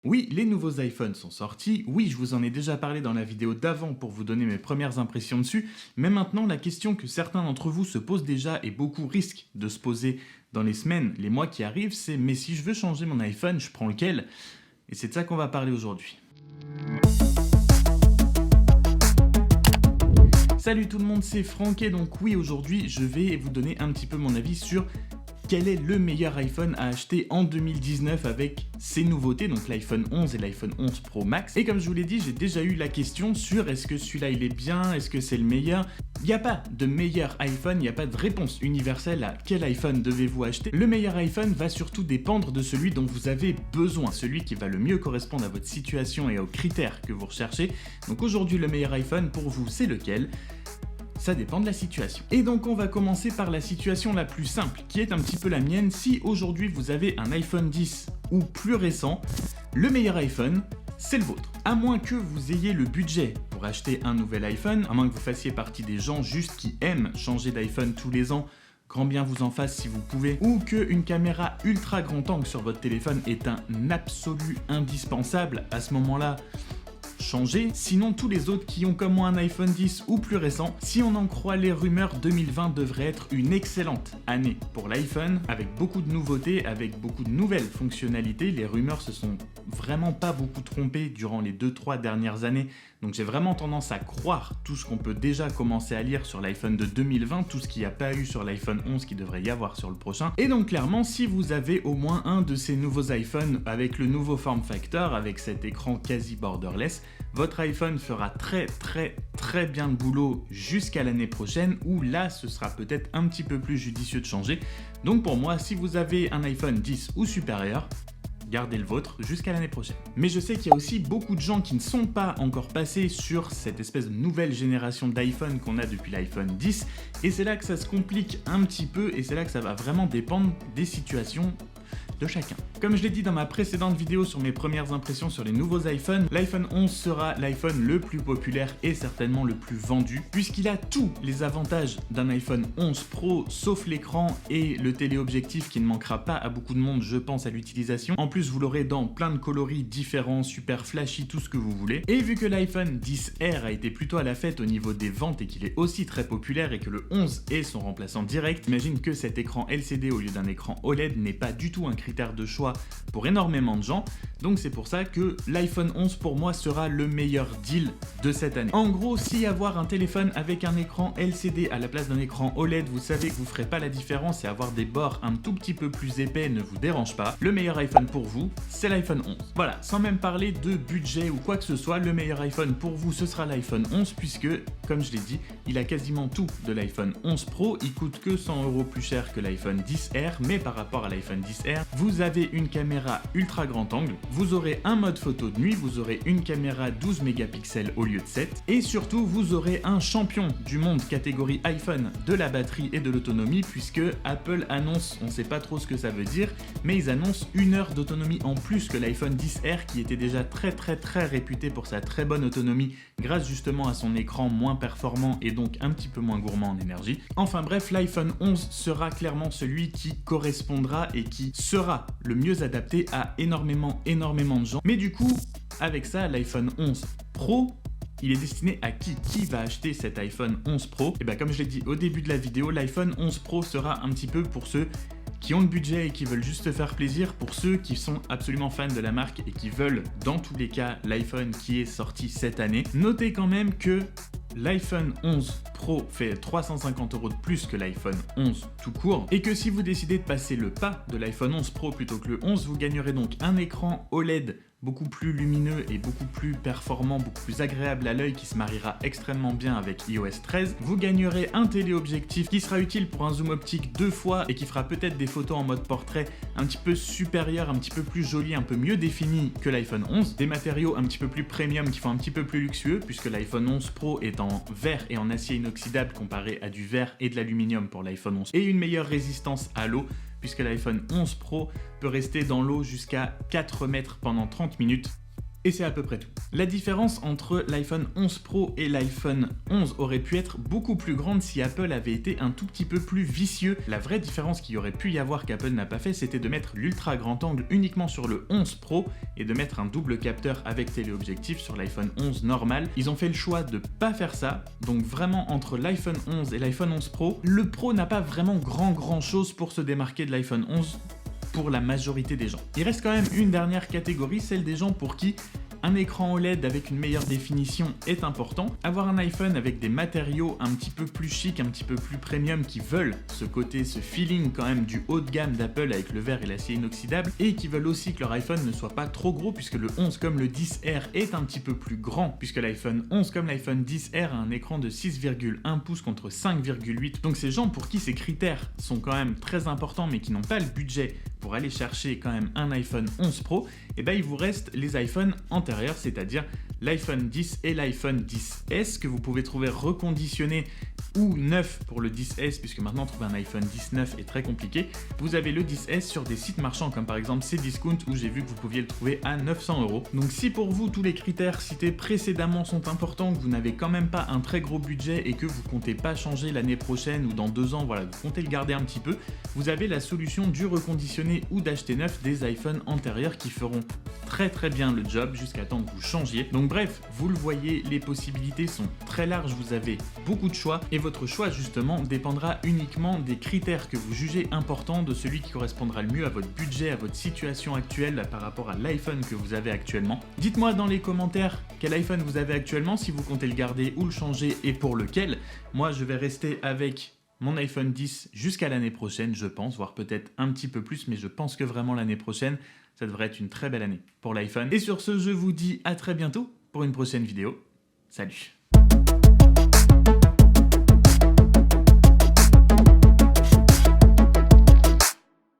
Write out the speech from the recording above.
Oui, les nouveaux iPhones sont sortis, oui, je vous en ai déjà parlé dans la vidéo d'avant pour vous donner mes premières impressions dessus, mais maintenant la question que certains d'entre vous se posent déjà et beaucoup risquent de se poser dans les semaines, les mois qui arrivent, c'est mais si je veux changer mon iPhone, je prends lequel? Et c'est de ça qu'on va parler aujourd'hui. Salut tout le monde, c'est Franck et donc oui, aujourd'hui je vais vous donner un petit peu mon avis sur quel est le meilleur iPhone à acheter en 2019 avec ces nouveautés, donc l'iPhone 11 et l'iPhone 11 Pro Max. Et comme je vous l'ai dit, j'ai déjà eu la question sur est-ce que celui-là il est bien, est-ce que c'est le meilleur. Il n'y a pas de meilleur iPhone, il n'y a pas de réponse universelle à quel iPhone devez-vous acheter. Le meilleur iPhone va surtout dépendre de celui dont vous avez besoin, celui qui va le mieux correspondre à votre situation et aux critères que vous recherchez. Donc aujourd'hui, le meilleur iPhone pour vous, c'est lequel ? Ça dépend de la situation. Et donc on va commencer par la situation la plus simple, qui est un petit peu la mienne. Si aujourd'hui vous avez un iPhone 10 ou plus récent, le meilleur iPhone, c'est le vôtre. À moins que vous ayez le budget pour acheter un nouvel iPhone, à moins que vous fassiez partie des gens juste qui aiment changer d'iPhone tous les ans, grand bien vous en fasse si vous pouvez, ou qu'une caméra ultra grand angle sur votre téléphone est un absolu indispensable, à ce moment-là, changer. Sinon, tous les autres qui ont comme moi un iPhone 10 ou plus récent, si on en croit les rumeurs, 2020 devrait être une excellente année pour l'iPhone, avec beaucoup de nouveautés, avec beaucoup de nouvelles fonctionnalités. Les rumeurs se sont vraiment pas beaucoup trompées durant les 2-3 dernières années, donc j'ai vraiment tendance à croire tout ce qu'on peut déjà commencer à lire sur l'iPhone de 2020, tout ce qu'il n'y a pas eu sur l'iPhone 11 qui devrait y avoir sur le prochain. Et donc clairement, si vous avez au moins un de ces nouveaux iPhones avec le nouveau form factor, avec cet écran quasi borderless, votre iPhone fera très bien le boulot jusqu'à l'année prochaine, où là ce sera peut-être un petit peu plus judicieux de changer. Donc pour moi, si vous avez un iPhone 10 ou supérieur, gardez le vôtre jusqu'à l'année prochaine. Mais je sais qu'il y a aussi beaucoup de gens qui ne sont pas encore passés sur cette espèce de nouvelle génération d'iPhone qu'on a depuis l'iPhone 10, et c'est là que ça se complique un petit peu, et c'est là que ça va vraiment dépendre des situations de chacun. Comme je l'ai dit dans ma précédente vidéo sur mes premières impressions sur les nouveaux iPhones, l'iPhone 11 sera l'iPhone le plus populaire et certainement le plus vendu, puisqu'il a tous les avantages d'un iPhone 11 Pro, sauf l'écran et le téléobjectif qui ne manquera pas à beaucoup de monde, je pense, à l'utilisation. En plus, vous l'aurez dans plein de coloris différents, super flashy, tout ce que vous voulez. Et vu que l'iPhone 10R a été plutôt à la fête au niveau des ventes et qu'il est aussi très populaire et que le 11 est son remplaçant direct, imagine que cet écran LCD au lieu d'un écran OLED n'est pas du tout un critère de choix pour énormément de gens, donc c'est pour ça que l'iPhone 11 pour moi sera le meilleur deal de cette année. En gros, si avoir un téléphone avec un écran LCD à la place d'un écran OLED, vous savez que vous ferez pas la différence et avoir des bords un tout petit peu plus épais ne vous dérange pas, le meilleur iPhone pour vous, c'est l'iPhone 11. Voilà, sans même parler de budget ou quoi que ce soit, le meilleur iPhone pour vous, ce sera l'iPhone 11 puisque, comme je l'ai dit, il a quasiment tout de l'iPhone 11 Pro, il coûte que 100 € plus cher que l'iPhone 10R, mais par rapport à l'iPhone 10R, vous avez une caméra ultra grand angle, vous aurez un mode photo de nuit, vous aurez une caméra 12 mégapixels au lieu de 7, et surtout vous aurez un champion du monde catégorie iPhone de la batterie et de l'autonomie, puisque Apple annonce, on sait pas trop ce que ça veut dire, mais ils annoncent 1 heure d'autonomie en plus que l'iPhone 10R qui était déjà très réputé pour sa très bonne autonomie grâce justement à son écran moins performant et donc un petit peu moins gourmand en énergie. Enfin bref, l'iPhone 11 sera clairement celui qui correspondra et qui sera le mieux adapté à énormément de gens. Mais du coup, avec ça, l'iPhone 11 Pro, il est destiné à qui? Qui va acheter cet iPhone 11 Pro? Et bien comme je l'ai dit au début de la vidéo, l'iPhone 11 Pro sera un petit peu pour ceux qui ont le budget et qui veulent juste se faire plaisir, pour ceux qui sont absolument fans de la marque et qui veulent dans tous les cas l'iPhone qui est sorti cette année. Notez quand même que l'iPhone 11 Pro fait 350 € de plus que l'iPhone 11 tout court, et que si vous décidez de passer le pas de l'iPhone 11 Pro plutôt que le 11, vous gagnerez donc un écran OLED beaucoup plus lumineux et beaucoup plus performant, beaucoup plus agréable à l'œil, qui se mariera extrêmement bien avec iOS 13. Vous gagnerez un téléobjectif qui sera utile pour un zoom optique 2 fois et qui fera peut-être des photos en mode portrait un petit peu supérieur, un petit peu plus joli, un peu mieux défini que l'iPhone 11. Des matériaux un petit peu plus premium qui font un petit peu plus luxueux, puisque l'iPhone 11 Pro est en verre et en acier inoxydable comparé à du verre et de l'aluminium pour l'iPhone 11. Et une meilleure résistance à l'eau, puisque l'iPhone 11 Pro peut rester dans l'eau jusqu'à 4 mètres pendant 30 minutes. Et c'est à peu près tout. La différence entre l'iPhone 11 Pro et l'iPhone 11 aurait pu être beaucoup plus grande si Apple avait été un tout petit peu plus vicieux. La vraie différence qu'il y aurait pu y avoir qu'Apple n'a pas fait, c'était de mettre l'ultra grand angle uniquement sur le 11 Pro et de mettre un double capteur avec téléobjectif sur l'iPhone 11 normal. Ils ont fait le choix de pas faire ça, donc vraiment entre l'iPhone 11 et l'iPhone 11 Pro, le Pro n'a pas vraiment grand chose pour se démarquer de l'iPhone 11 pour la majorité des gens. Il reste quand même une dernière catégorie, celle des gens pour qui un écran OLED avec une meilleure définition est important. Avoir un iPhone avec des matériaux un petit peu plus chic, un petit peu plus premium qui veulent ce côté, ce feeling quand même du haut de gamme d'Apple avec le verre et l'acier inoxydable et qui veulent aussi que leur iPhone ne soit pas trop gros puisque le 11 comme le 10R est un petit peu plus grand puisque l'iPhone 11 comme l'iPhone 10R a un écran de 6,1 pouces contre 5,8. Donc ces gens pour qui ces critères sont quand même très importants mais qui n'ont pas le budget pour aller chercher quand même un iPhone 11 Pro, et ben il vous reste les iPhones antérieurs, c'est-à-dire l'iPhone 10 et l'iPhone 10S que vous pouvez trouver reconditionné ou neuf pour le 10S puisque maintenant trouver un iPhone 10 neuf est très compliqué. Vous avez le 10S sur des sites marchands comme par exemple Cdiscount où j'ai vu que vous pouviez le trouver à 900 €. Donc si pour vous tous les critères cités précédemment sont importants, que vous n'avez quand même pas un très gros budget et que vous comptez pas changer l'année prochaine ou dans 2 ans, voilà, vous comptez le garder un petit peu, vous avez la solution du reconditionner ou d'acheter neuf des iPhones antérieurs qui feront très bien le job jusqu'à temps que vous changiez. Donc bref, vous le voyez, les possibilités sont très larges, vous avez beaucoup de choix et votre choix justement dépendra uniquement des critères que vous jugez importants, de celui qui correspondra le mieux à votre budget, à votre situation actuelle par rapport à l'iPhone que vous avez actuellement. Dites-moi dans les commentaires quel iPhone vous avez actuellement, si vous comptez le garder ou le changer et pour lequel. Moi je vais rester avec mon iPhone 10 jusqu'à l'année prochaine, je pense, voire peut-être un petit peu plus, mais je pense que vraiment l'année prochaine, ça devrait être une très belle année pour l'iPhone. Et sur ce, je vous dis à très bientôt pour une prochaine vidéo. Salut!